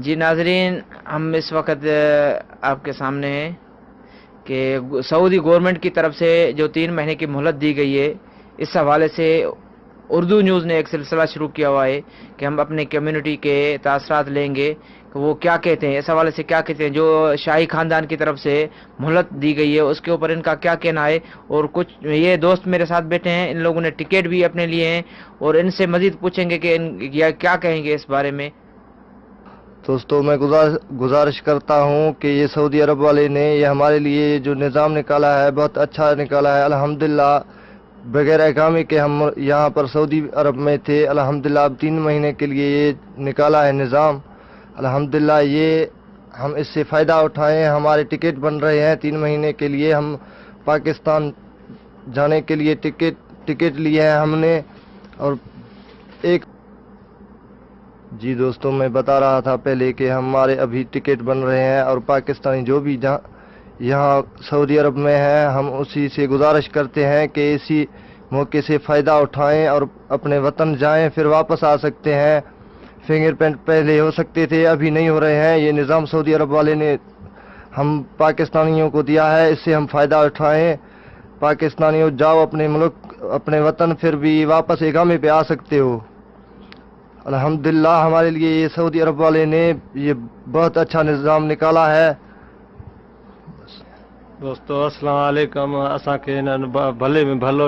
جی ناظرین، ہم اس وقت آپ کے سامنے ہیں کہ سعودی گورنمنٹ کی طرف سے جو 3 مہینے کی مہلت دی گئی ہے، اس حوالے سے اردو نیوز نے ایک سلسلہ شروع کیا ہوا ہے کہ ہم اپنے کمیونٹی کے تاثرات لیں گے کہ وہ کیا کہتے ہیں، اس حوالے سے کیا کہتے ہیں جو شاہی خاندان کی طرف سے مہلت دی گئی ہے اس کے اوپر ان کا کیا کہنا ہے۔ اور کچھ یہ دوست میرے ساتھ بیٹھے ہیں، ان لوگوں نے ٹکٹ بھی اپنے لیے ہیں اور ان سے مزید پوچھیں گے کہ کیا کہیں گے اس بارے میں۔ دوستو میں گزارش کرتا ہوں کہ یہ سعودی عرب والے نے یہ ہمارے لیے جو نظام نکالا ہے بہت اچھا نکالا ہے الحمدللہ۔ بغیر اقامے کے ہم یہاں پر سعودی عرب میں تھے، الحمدللہ اب 3 مہینے کے لیے یہ نکالا ہے نظام، الحمدللہ یہ ہم اس سے فائدہ اٹھائیں، ہمارے ٹکٹ بن رہے ہیں 3 مہینے کے لیے، ہم پاکستان جانے کے لیے ٹکٹ لیے ہیں ہم نے۔ اور ایک جی دوستوں میں بتا رہا تھا پہلے کہ ہمارے ابھی ٹکٹ بن رہے ہیں اور پاکستانی جو بھی یہاں سعودی عرب میں ہیں ہم اسی سے گزارش کرتے ہیں کہ اسی موقع سے فائدہ اٹھائیں اور اپنے وطن جائیں، پھر واپس آ سکتے ہیں۔ فنگر پرنٹ پہلے ہو سکتے تھے، ابھی نہیں ہو رہے ہیں، یہ نظام سعودی عرب والے نے ہم پاکستانیوں کو دیا ہے، اس سے ہم فائدہ اٹھائیں۔ پاکستانیوں جاؤ اپنے ملک اپنے وطن، پھر بھی واپس اقامے پہ آ سکتے ہو۔ الحمدللہ ہمارے لیے یہ سعودی عرب والے نے یہ بہت اچھا نظام نکالا ہے۔ دوستو السلام علیکم، اساں کے بھلے میں بھلو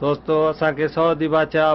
دوستو اساں کے سعودی بادشاہ